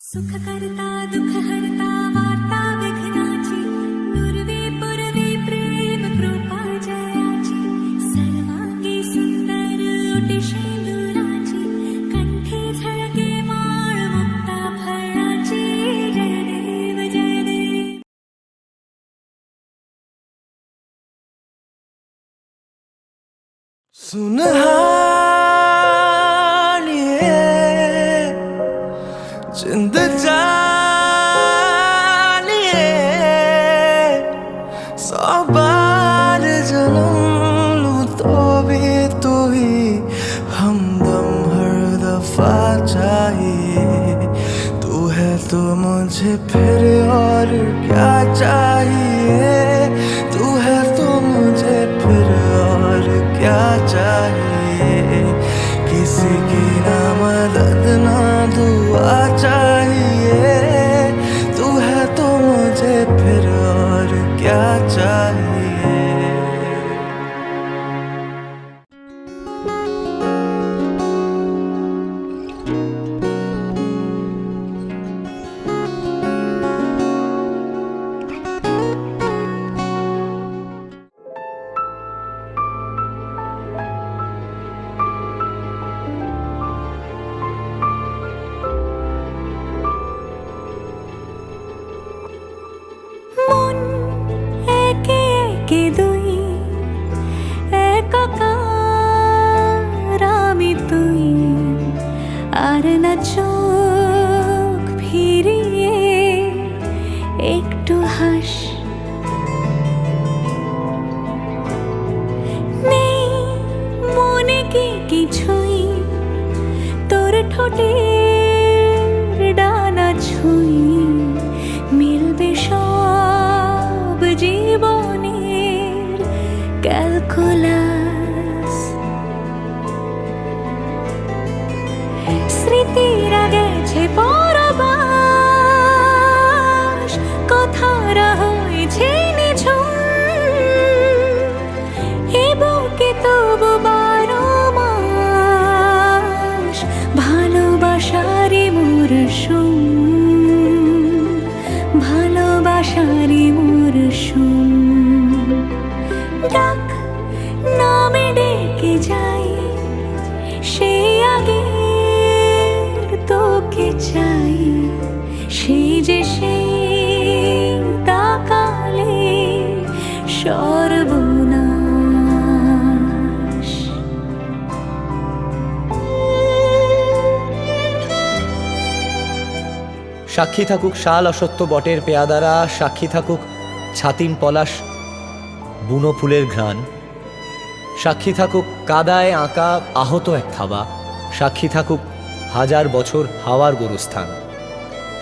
सुख करता दुख हरता वार्ता विघ्नाची नुरवी पुरवी प्रेम कृपा जयाची सर्वांगी सुंदर ओटी शेंदुराची कंठी झळके माळ मुक्ता फळाची जय देव जय देव। सुनहानिए जिंद जानिए 100 बार जन्म लूं तो भी तू ही हमदम हर दफा चाहिए। तू है तो मुझे फिर और क्या चाहिए, तू है तो मुझे फिर और क्या चाहिए। किसी की ना मदद ना दुआ चाहिए, तू है तो मुझे फिर और क्या चाहिए। মন একে একে দুই একাকার আমি তুই আর না চোখ ফিরিয়ে একটু হাস। নেই মনে কি কিছুই তোর ঠোঁটের ডানা ছুঁই মিলবে সব জীবনের ক্যালকুলাস। স্মৃতিরা গেছে পরবাস, কথারা হয়েছে নিঝুম এ বুকে তবু 12 মাস ভালোবাসারই মরশুম, ভালোবাসারই মরশুম। ডাক নামে ডেকে যাই সেই আগের তোকে চাই, সেই যে সেই তাকালে সর্বনাশ। সাক্ষী থাকুক শাল অসত্য বটের পেয়াদারা, সাক্ষী থাকুক ছাতিম পলাশ বুনো ফুলের ঘ্রাণ, সাক্ষী থাকুক কাদায় আঁকা আহত এক থাবা, সাক্ষী থাকুক হাজার বছর হাওয়ার গোরস্থান,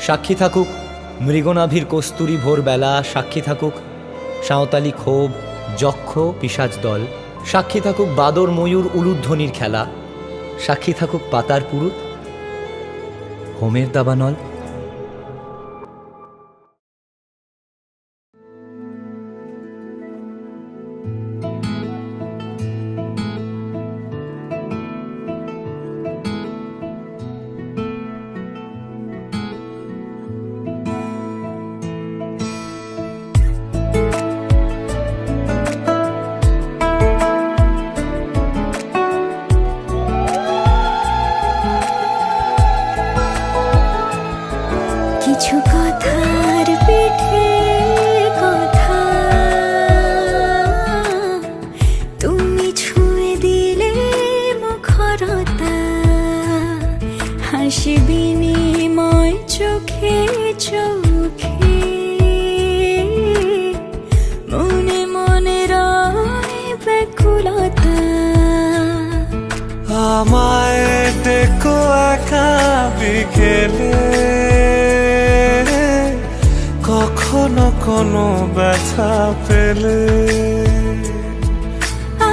সাক্ষী থাকুক মৃগনাভির কস্তুরী ভোরবেলা, সাক্ষী থাকুক সাঁওতালি ক্ষোভ যক্ষ পিশাচ দল, সাক্ষী থাকুক বাদর ময়ূর উলুধ্বনির খেলা, সাক্ষী থাকুক পাতার পুরুত হোমের দাবানল। কিছু কথার পিঠে কথা তুমি ছুঁয়ে দিলে মুখরতা, হাসি বিনিময় চোখে চোখে মনে মনে রয় ব্যাকুলতা। আমায় দেখো একা বিকেলে, কখনো কোনো ব্যথা পেলে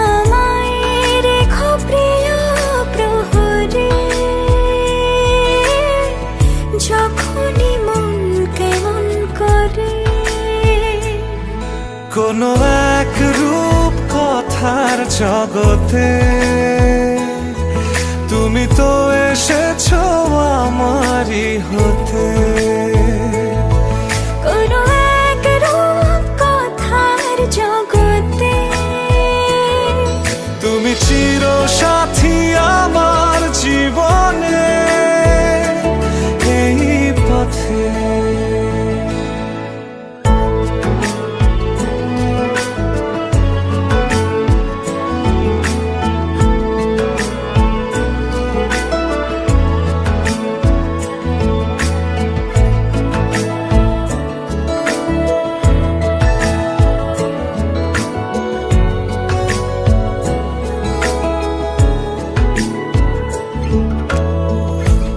আমায় রেখো প্রিয় প্রহরে, যখনই মন কেমন করে। কোনো এক রূপ কথার জগতে তুমি তুমি তো এসেছো আমারই হতে। কোনো এক রূপ কথার জগতে তুমি চির সাথী আমার জীবনে এই পথে।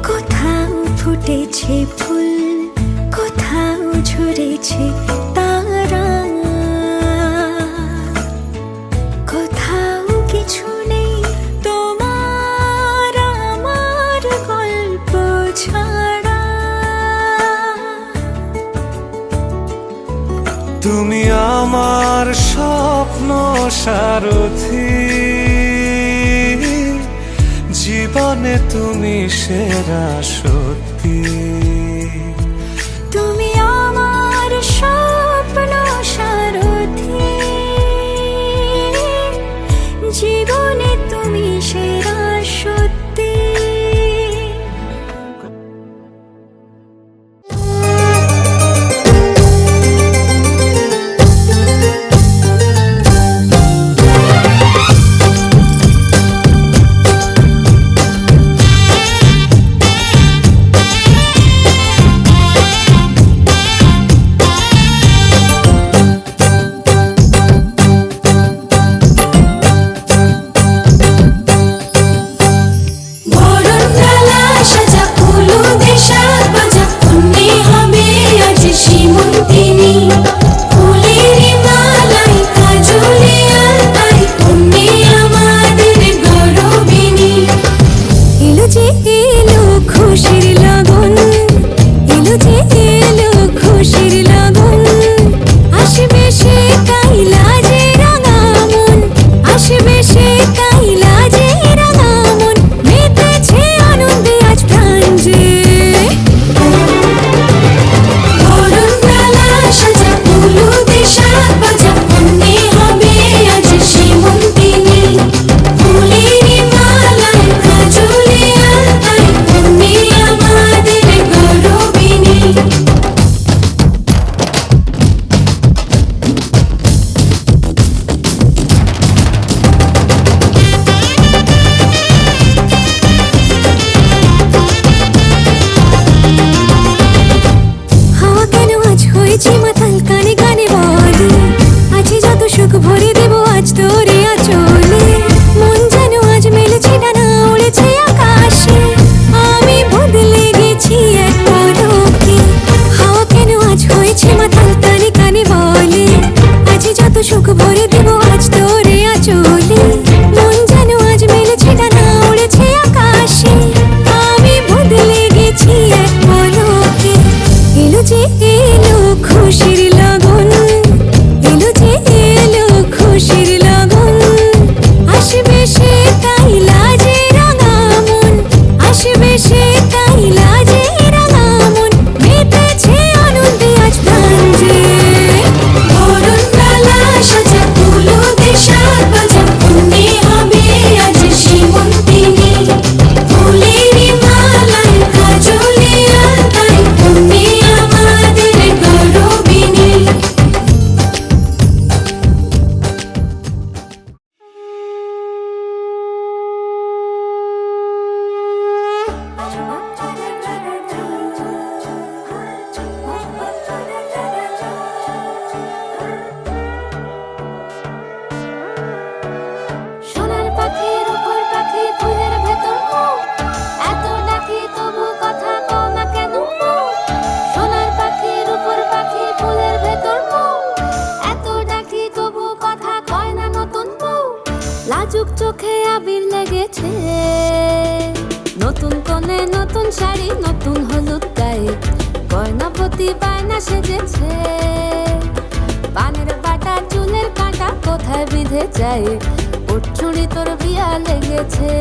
কোথাও ফুটেছে ফুল, কোথাও ঝরেছে তারা, কোথাও কিছু নেই তোমার আমার গল্প ছাড়া। তুমি আমার স্বপ্ন সারথি, জীবনে তুমি সেরা সত্যি। তুমি আমার স্বপ্ন সারথি, জীবনে তুমি সেরা সত্যি। লাজুক চোখে আবির লেগেছে, নতুন কোণে নতুন শাড়ি নতুন হলুদ গায়ে, গয়নাপতি বায়না সেজেছে। পানের বাটা চুলের কাঁটা কোথায় বিঁধে যায়, ওর চুড়ি তোর বিয়া লেগেছে।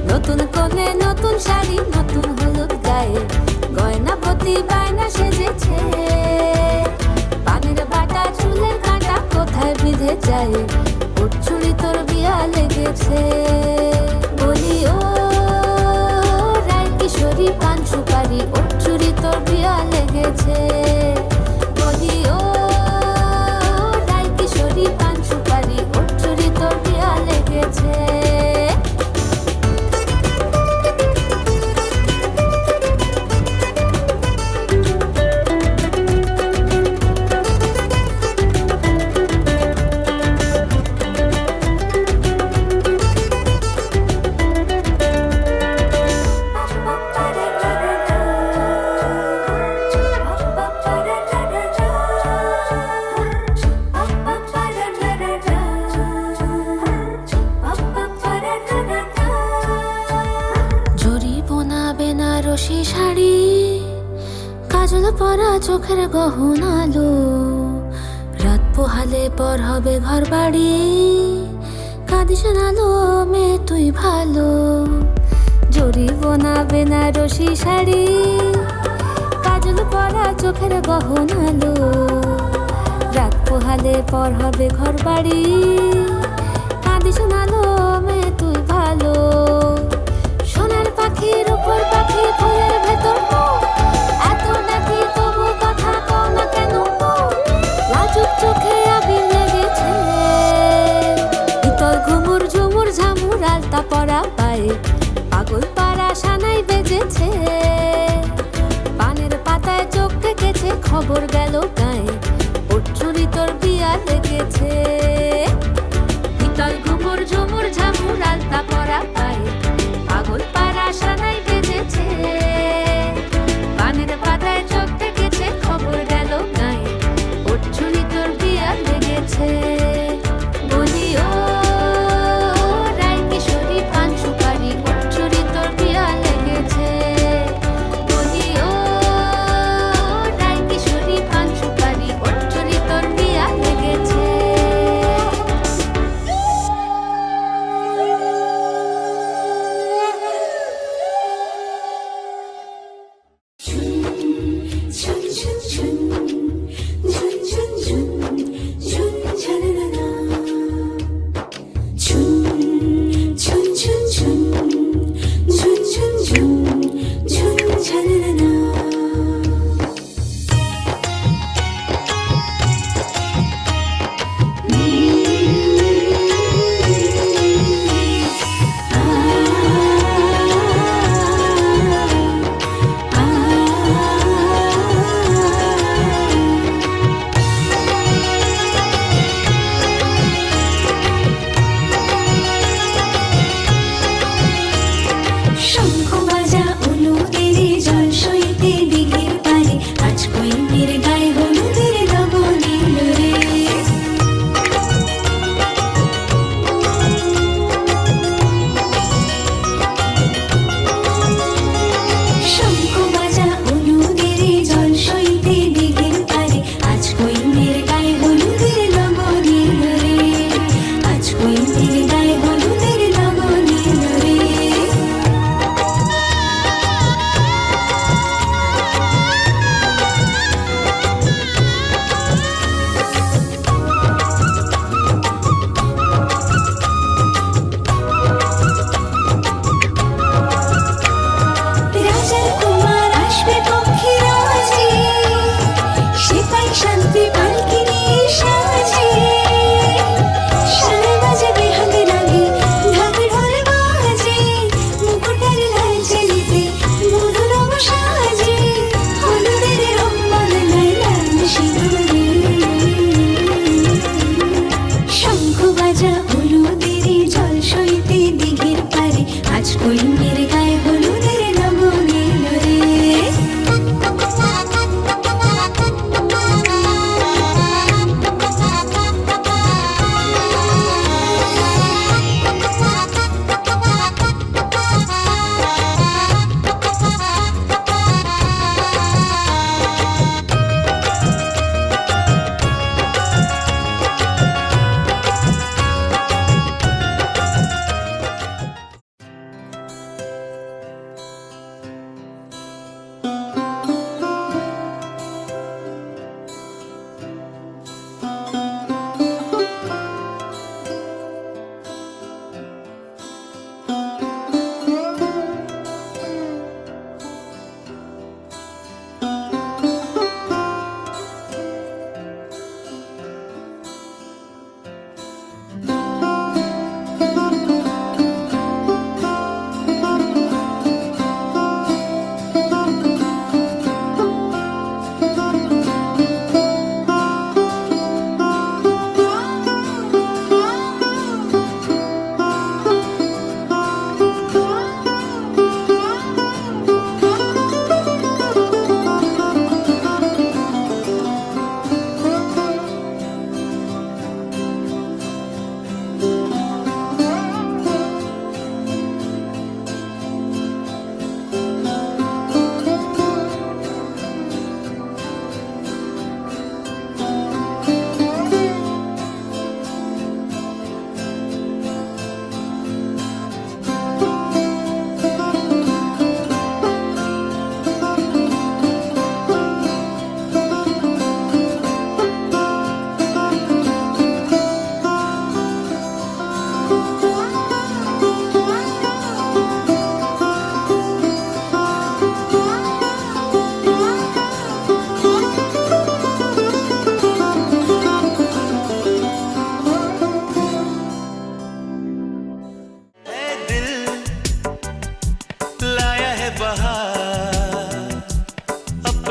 নতুন কোণে নতুন শাড়ি নতুন হলুদ গায়ে গয়না পতি বায়না সেজেছে পানের বাটা চুলের কাঁটা কোথায় বিঁধে যায় ওর চুড়ি তোর বিয়া লেগেছে বলি ও রায় কিশোরী পান সুপারি ওর চুড়ি তোর বিয়া লেগেছে বলি ও রায় কিশোরী পান সুপারি ওর চুড়ি তোর বিয়া লেগেছে বেনারসি শাড়ি কাজল পরা চোখের গহনালো রাত পোহালে পর হবে ঘর বাড়ি কাঁদিস নালো মেয়ে তুই ভালো জরি বোনা বেনারসি শাড়ি কাজল পরা চোখের গহনালো রাত পোহালে পর হবে ঘর বাড়ি কাঁদিস নালো মেয়ে তুই ভালো সোনার পাখির উপর পাখি ফুলের ভেতর এত নাকি তবু কথা কও না কেন লাজুক চোখে আবির লেগেছে ইতল ঘুমুর ঝুমুর ঝামুর আলতা পরা পায়ে পাগল পাড়া সানাই বেজেছে পানের পাতায় চোখ থেকেছে খবর গেল গায়ে ওর চুরি তোর বিয়া লেগেছে ইতল ঘুমুর ঝুমুর ঝামুর আলতা পরা পায়ে পাগল পাড়া সানাই বেজেছে পানের পাতায় চোখ থেকেছে খবর গেল গায়ে ওর চুরি তোর বিয়া লেগেছে বলি ও রায় কিশোরী পান সুপারি ওর চুরি তোর বিয়া লেগেছে বলি ও রায় কিশোরী পান সুপারি ওর চুরি তোর বিয়া লেগেছে ঝুন ঝুন ঝুন ঝুন ঝুন ঝুন ঝুন ঝননা ঝুন ঝুন ঝুন ঝুন ঝুন ঝুন ঝুন ঝুন ঝননা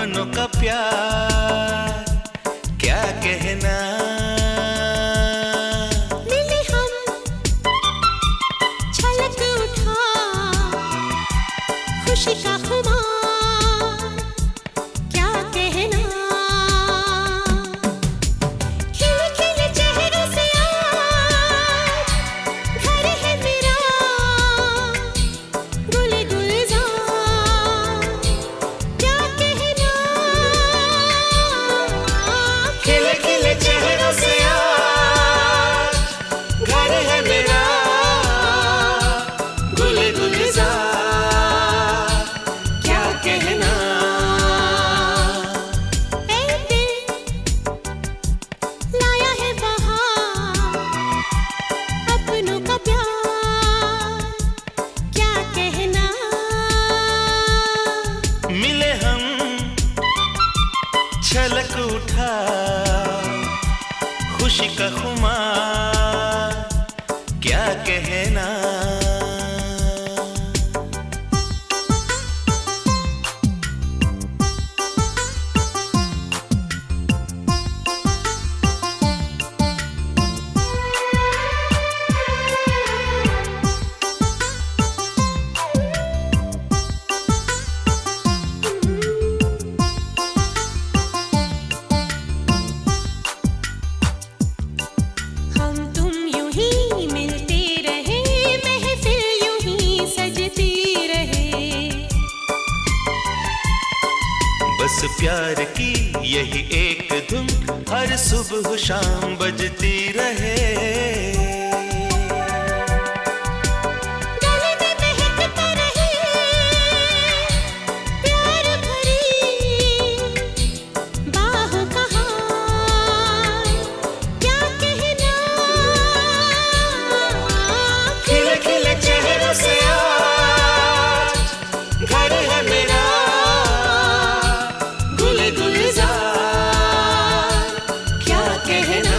दीवानों का प्यार क्या कहना। मिले हम छलक उठा खुशी का खुमार क्या कहना। खिले खिले चेहरों से आज घर है मेरा गुल गुलजार क्या कहना। खिले खिले चेहरों से आज घर है मेरा गुल गुलजार क्या कहना। ऐ दिल लाया है बहार अपनों का प्यार क्या कहना। मिले हम छलक उठा खुशी का खुमार क्या कहना। हम तुम यूं ही मिलते रहे महफिल यूं ही सजती रहे। बस प्यार की यही एक धुन हर सुबह शाम बजती रहे। गले में महकता रहे प्यार भरी बाहों का हार क्या कहना। खिले खिले चेहरों से आज घर है मेरा गुल गुलजार क्या कहना।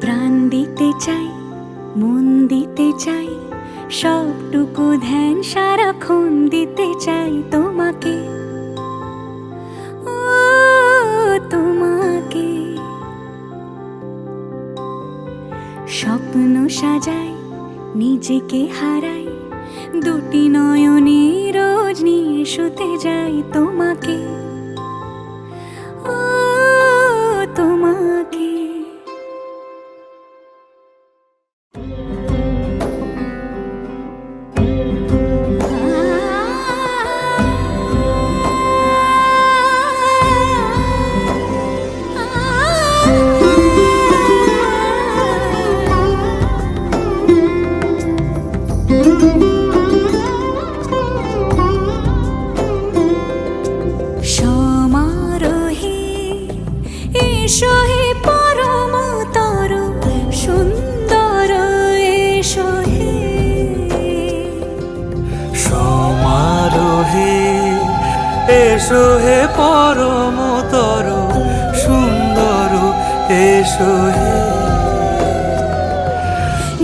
প্রাণ দিতে চাই মন দিতে চাই সবটুকু ধ্যান সারাক্ষণ দিতে চাই তোমাকে ও তোমাকে। স্বপ্ন সাজাই নিজেকে হারাই দুটি নয়নে রোজ নিয়ে শুতে যাই তোমাকে ও তোমাকে। সমারোহে এসো হে পরমতর সুন্দর এসো হে। সমারোহে এসো হে পরমতর সুন্দর এসো হে।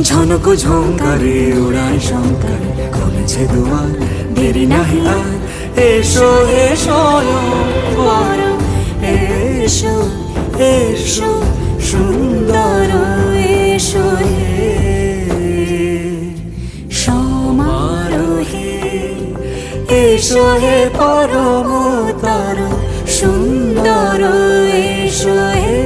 ঝনক ঝঙ্কারে উড়ায় শঙ্কারে খুলেছে দুয়ার দেরি নাহি আর এসো হে স্বয়ং বর এসো এসো সুন্দর এসো হে। সমারোহে এসো হে পরমতর সুন্দর এসো হে।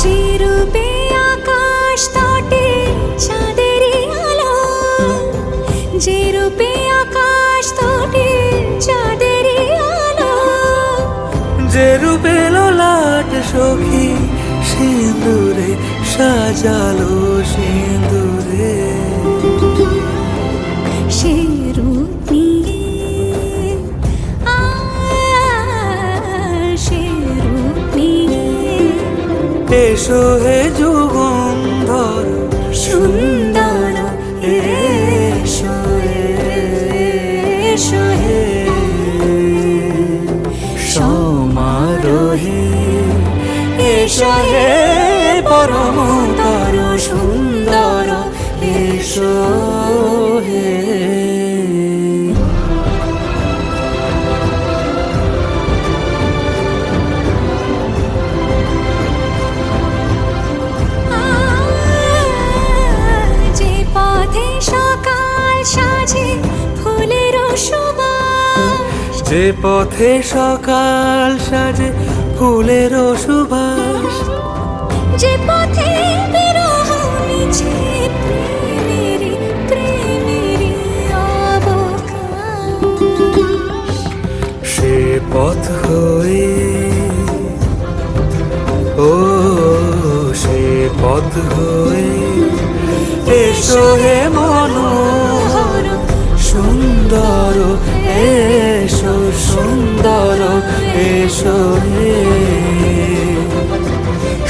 যে রূপে আকাশ তটে চাঁদেরই আলো, যে রূপে আকাশ তটে চাঁদেরই আলো, যে রূপে লাট সখী সিঁদুরে সাজালো সিঁদুরে সে রূপ নিয়ে সে রূপ নিয়ে এসো হে যুগন্ধর সুন্দর এসো এসো হে সমারোহে এসো হে পরমতর সুন্দর এসো হে যে পথে সকাল সাজে ফুলের সুবাস যে পথে সকাল সাজে ফুলের সুবাস যে পথে বিরহ মিছে প্রেমেরি প্রেমেরি অবকাশ সে পথ হয়ে ও সে পথ হয়ে এসো হে মনোহর সুন্দর এসো সুন্দর এসো হে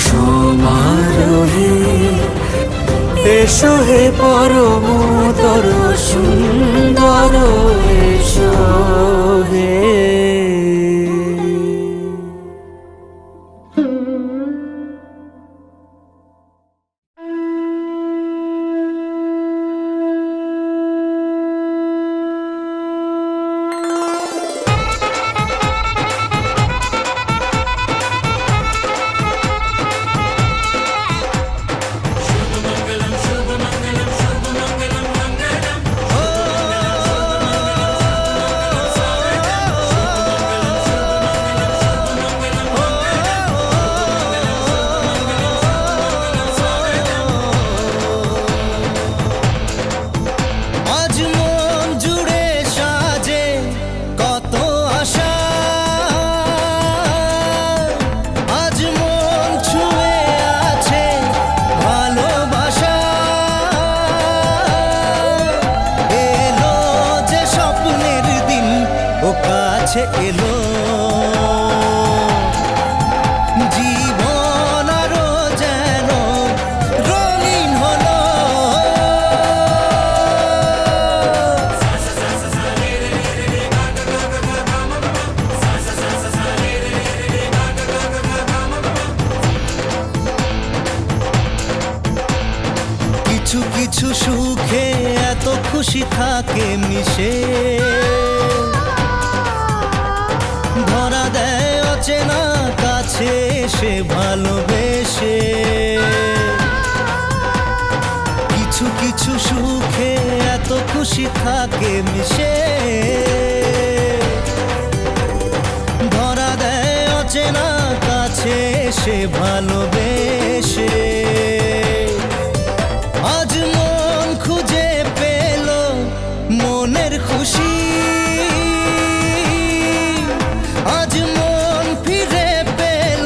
সমারোহে এসো হে পরমতর সুন্দর এসো হে আজ মন জুড়ে সাজে কত আশা আজ মন ছুঁয়ে আছে ভালোবাসা এলো যে স্বপ্নের দিন ও কাছে এলো জীবন আরো যেন রঙিন হলো কিছু কিছু সুখে এত খুশি থাকে মিশে ধরা দেয় অচেনা কাছে সে ভালোবেসে কিছু কিছু সুখে এত খুশি থাকে মিশে ধরা দেয় অচেনা কাছে সে ভালোবেসে আজ মন খুঁজে পেল মনের খুশি আজ মন ফিরে পেল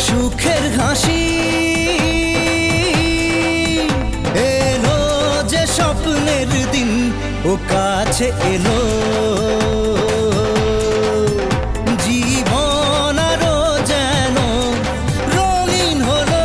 সুখের হাসি এলো যে স্বপ্নের দিন ও কাছে এলো জীবন আরো যেন রঙিন হলো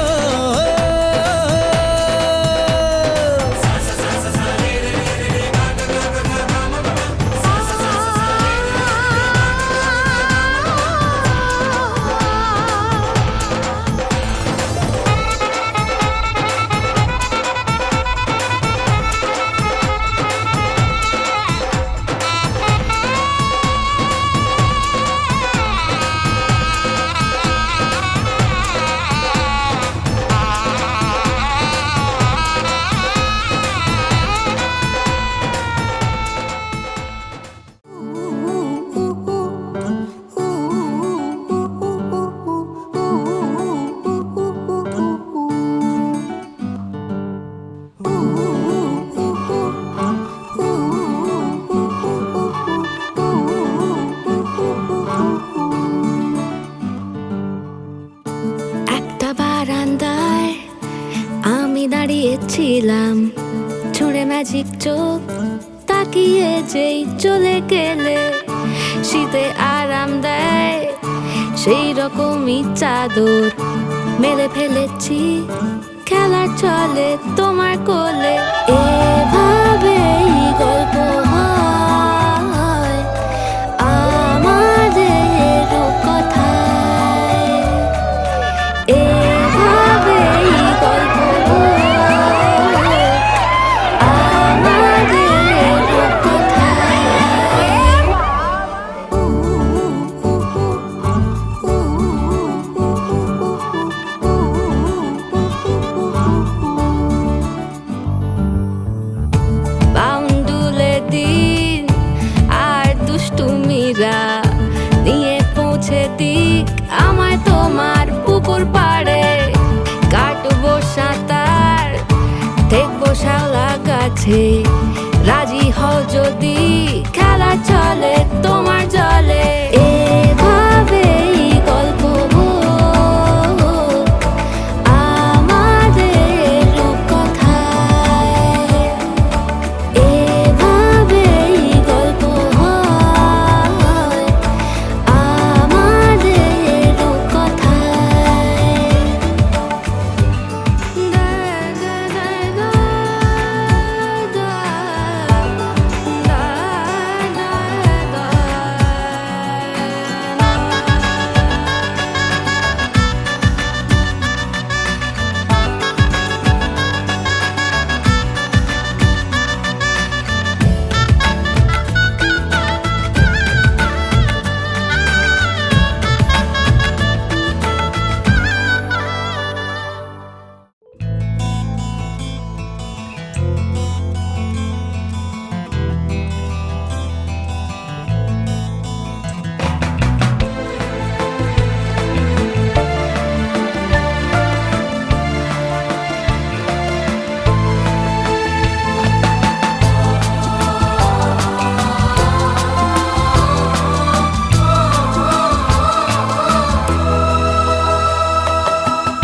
ভেবেছিলাম ছুঁড়ে ম্যাজিক চোখ তাকিয়ে যেই চলে গেলে শীতে আরাম দেয় সেই রকমই চাদর মেলে ফেলেছি খেলার চলে তোমার কোলে এভাবেই গল্প হয় আমাদের কথায় এভাবেই গল্প হয় আমাদের কথায় বাউন্ডুলে দিন আর দুষ্টুমিরা নিয়ে পৌঁছে দিক আমায় তোমার পুকুর পাড়ে কাটবো সাঁতার দেখবো শাওলা গাছে রাজি হও যদি খেলা চলে তোমার জলে এভাবেই গল্প হোক আমাদের রূপকথায় এভাবেই গল্প হয় আমাদের রূপকথায়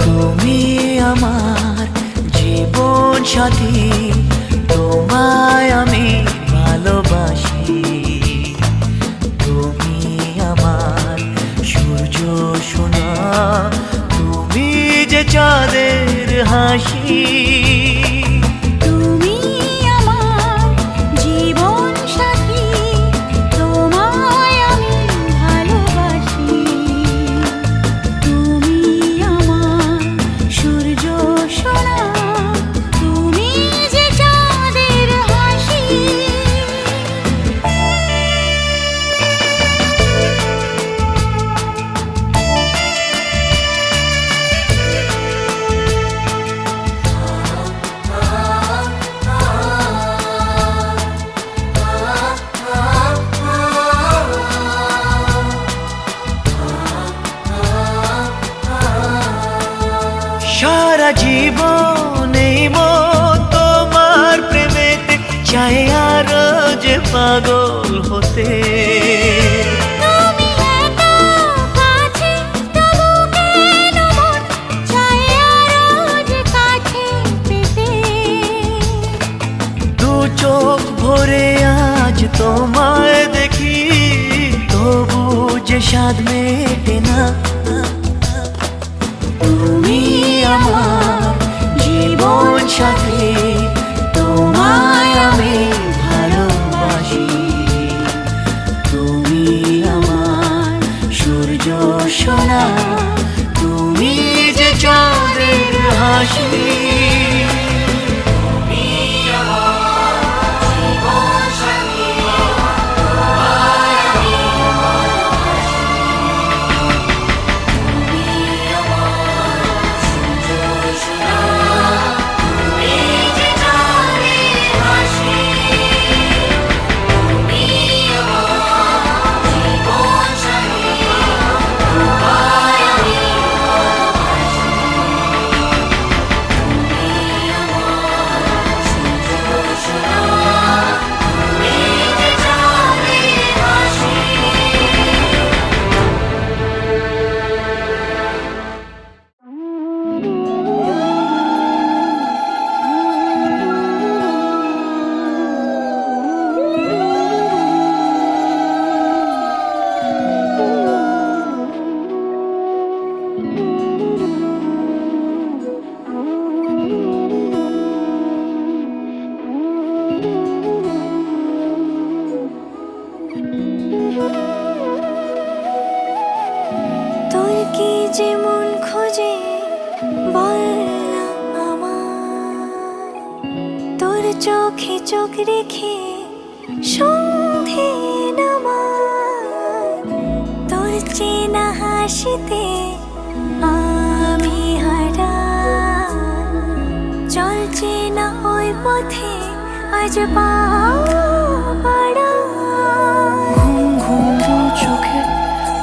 তুমি আমার জীবন সাথী, তোমায় আমি ভালোবাসি। তুমি আমার সূর্য সোনা, তুমি যে চাঁদের হাসি। তুমি আমার জীবন সাথী, তোমায় আমি ভালোবাসি। তুমি আমার সূর্য সোনা, তুমি যে চাঁদের হাসি। সারা জীবন এই মন তোমার প্রেমেতে চাই আরো যে পাগল হতে। তুমি এত কাছে, তবু কেন মন চায় আরো যে কাছে পেতে। দু চোখ ভরে আজ তোমায় দেখি, তবু যে স্বাদ মেটে না। তুমি আমার জীবন সাথী, তোমায় আমি ভালোবাসি। তুমি আমার সূর্য সোনা, তুমি যে চাঁদের হাসি। যে মন খোঁজে বল না আমায়, তোর চোখে চোখ রেখে সন্ধে নামায়, তোর চেনা হাসিতে আমি হারাই, চল চেনা ওই পথে আজ পা বাড়াই। ঘুম ঘুম দু চোখে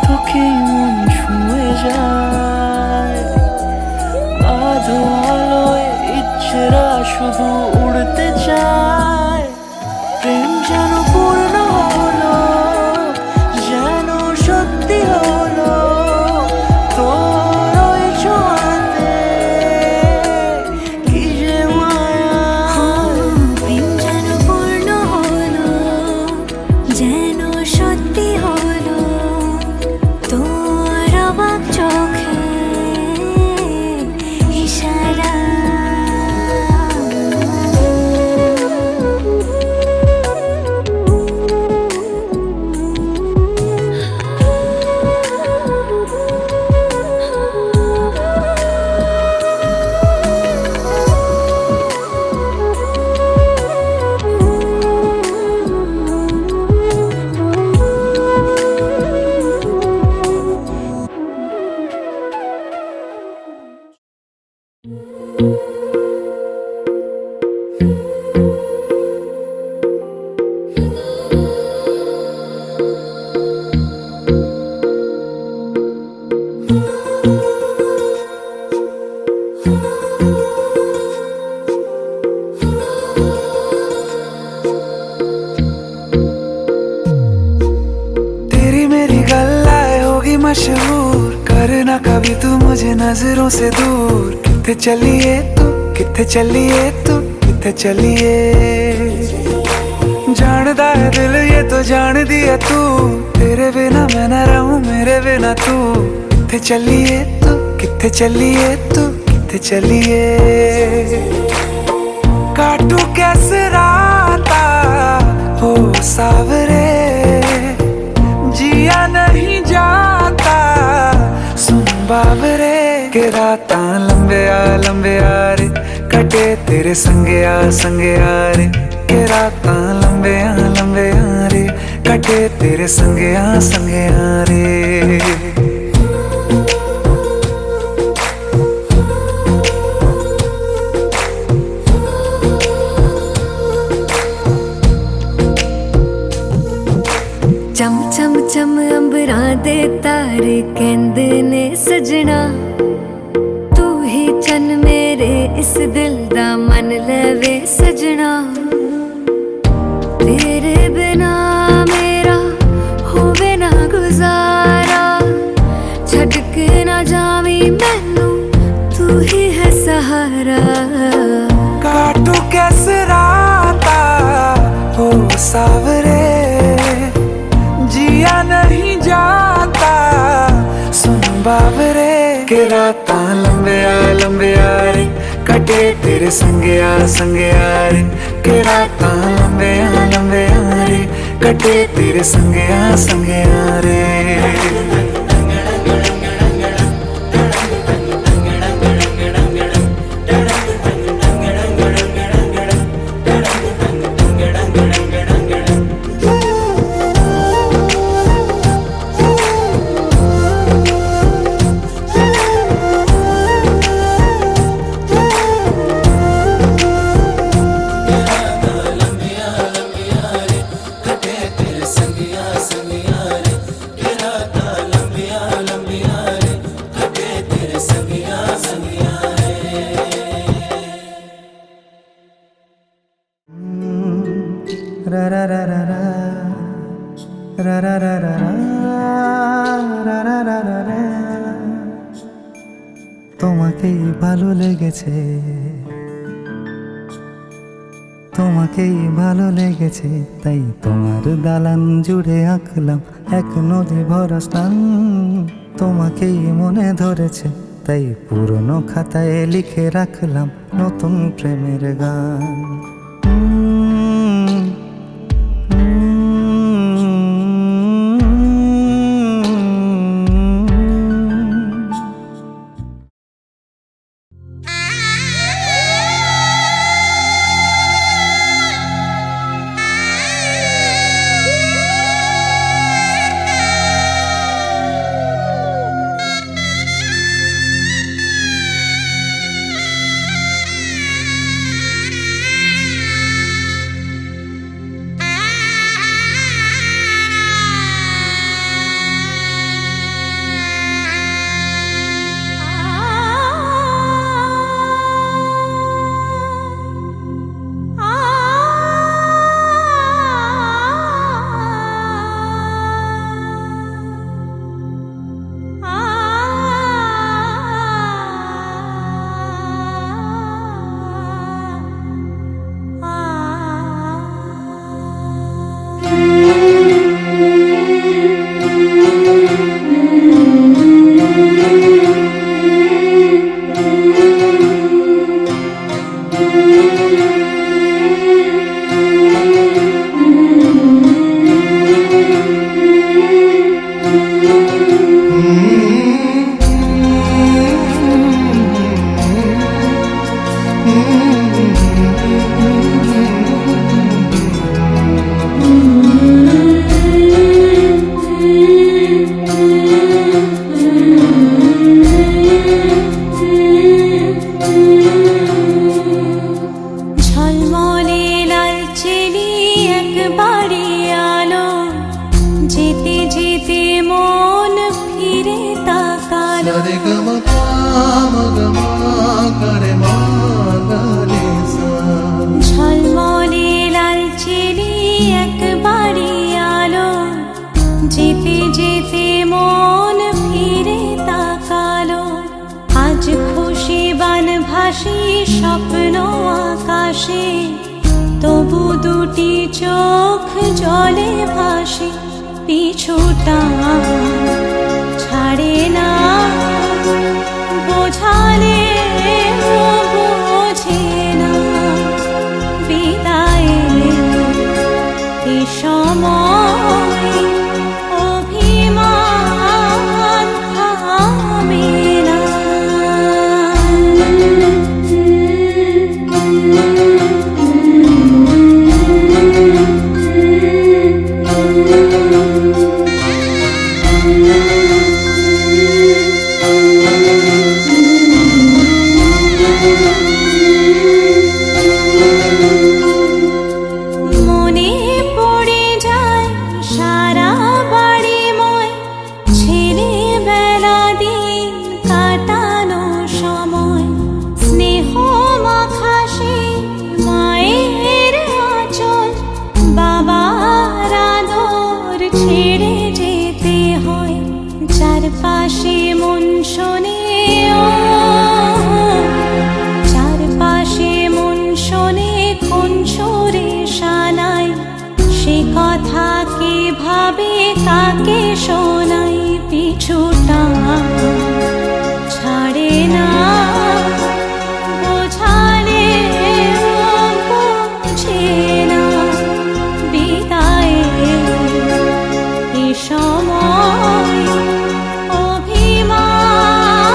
তোকে মন ছুঁয়ে যায়, আধো আলোয় ইচ্ছেরা শুধু উড়তে চায়। প্রেম যেন পূর্ণ হলো, যেন সত্যি হলো, তোর ওই ছোঁয়াতে কি যে মায়া। প্রেম যেন পূর্ণ হলো, যেন সত্যি হলো, তোর অবাক চোখে ইশারা। तेरी मेरी गल्लाएं होगी मशहूर, करना कभी तू मुझे नजरों से दूर। किथे चलिए तू, किथे चलिए तू, किथे चलिए। जानदा है दिल ये तो जान दिया तू, तेरे बिना मैं न रहूं मेरे बिना तू। किथे चलिए तू, किथे चलिए तू, किथे चलिए। काटू कैसे राता हो सावरे, जिया नहीं जाता सुन बाबरे। के रातां लंबे आ रे, कटे तेरे संगे आ रे। के रातां लंबे आ रे, कटे तेरे संगे आ रे। चम चम चम अंबरां दे तारे कहंदे ने सजना, तू ही चन मेरे इस दिल दा मन लवे सजना। तेरे बिना मेरा होवे ना गुजारा, छड़ के ना जावी मैनू तू ही है सहारा। काटू कैसे राता हो सावरे, जिया नहीं जाता सुन बाबरे। के रातां लंबे आ रे, कटे तेरे संगे आ रे। के रातां लंबे आ रे, कटे तेरे संगे आ रे। তোমাকেই ভালো লেগেছে, তোমাকেই ভালো লেগেছে, তাই তোমার দালান জুড়ে আঁকলাম এক নদী ভরা স্থান। তোমাকেই মনে ধরেছে, তাই পুরনো খাতায় লিখে রাখলাম নতুন প্রেমের গান। ঝলমলে লালচেলি একবারে আলো, যেতে যেতে মন ফিরে তাকালো। ঝলমলে লালচেলি একবারে আলো, যেতে যেতে মন ফিরে তাকালো। আজ খুশি বানভাসি স্বপ্ন আকাশে, তবু দুটি চোখ জলে ভাসে। পিছুটা ছাড়ে না, বোঝালে বোঝে না। বিদায়ের এ সময় অভিমান থামে না। মনে পড়ে যায় সারা বাড়িময় ছেলেবেলা দিন কাটানো সময়। স্নেহ মাখাসে মায়ের আঁচল, বাবার আদর ছেড়ে যেতে হয়। চারপাশে মন শোনে চারপাশে মন শোনে কোন সুরে শানাই। সে কথা কে ভাবে কাকে শোনাই। পিছুটা ছাড়ে না, বোঝালে বোঝে না। বিদায়ের এ সময় অভিমান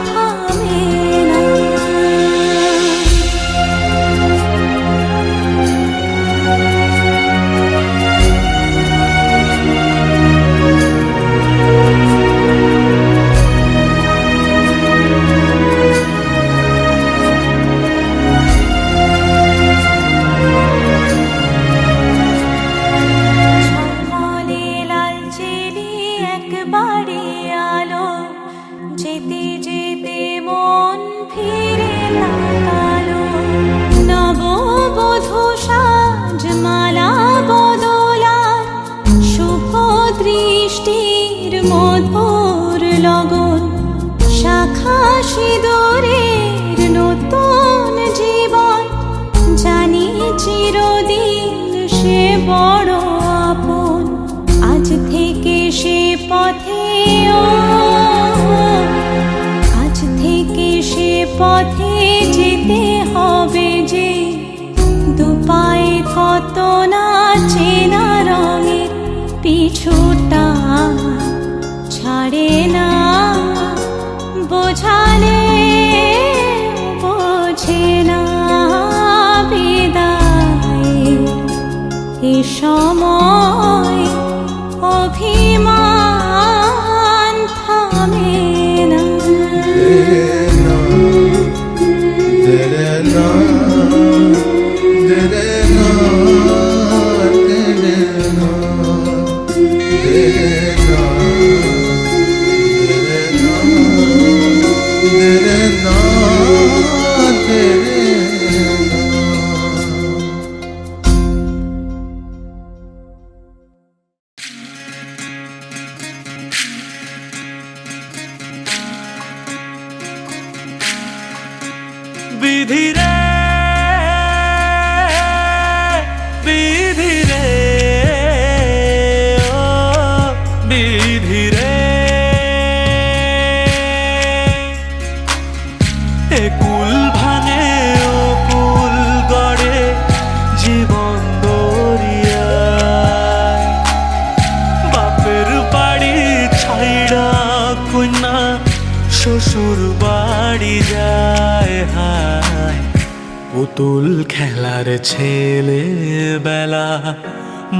থামে না। ঝলমলে লালচেলি একবারে আলো, যেতে যেতে মন ফিরে তাকালো। নববধূ সাজমালা বদলার শুভ দৃষ্টির মধুর লগন। শাখা সিঁদুরের নতুন জীবন, জানি চিরদিন সে বড় আপন। আজ থেকে সে পথে আজ থেকে সে পথে যেতে হবে যে। দুপায়ে কত না চেনা রঙের, পিছুটা ছাড়ে না। বোঝালে বোঝে না। বিদায়ের এ সময় অভিমান থামে না। বিধি রে, বিধি রে, ও বিধি রে। শ্বশুর বাড়ি যায় হায় পুতুল খেলার ছেলে বেলা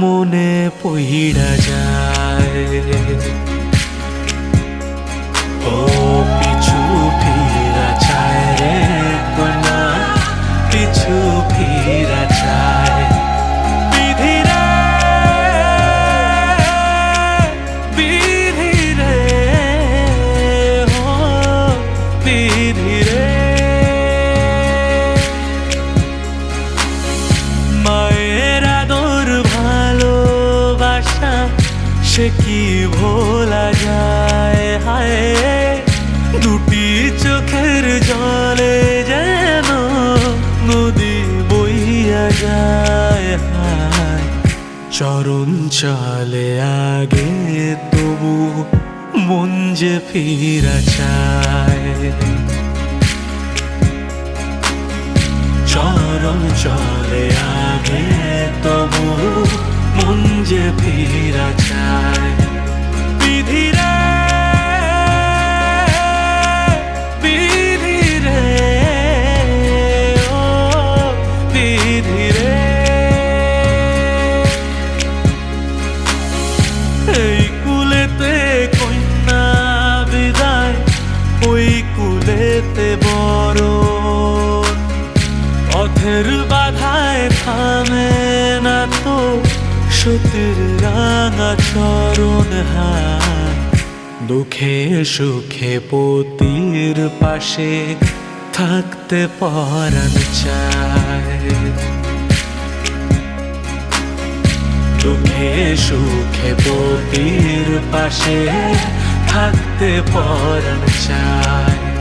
মনে পইড়া যায় ও পিছু ফিরা চায় রে কন্যা পিছু ফিরা চায় বিধি রে বিধি রে ও বিধি রে মায়ের আদর ভালোবাসা সে কি ভোলা যায় হায় দুটি চোখের জলে যেন নদী বইয়া যায় হায় চরণ চলে আগে তবু মন যে ফিরা চায় চরণ চলে আগে তবু মন যে ফিরা চায় বিধি রে বিধি রে ও বিধি রে এই কুলেতে কন্যা বিদায় ওই কুলেতে বড় পথের বাধায় থামে না তো সতীর রাঙা চরণ হায় দুঃখে সুখে পতির পাশে থাকতে পরাণ চায় দুঃখে সুখে পতির পাশে থাকতে পরাণ চায়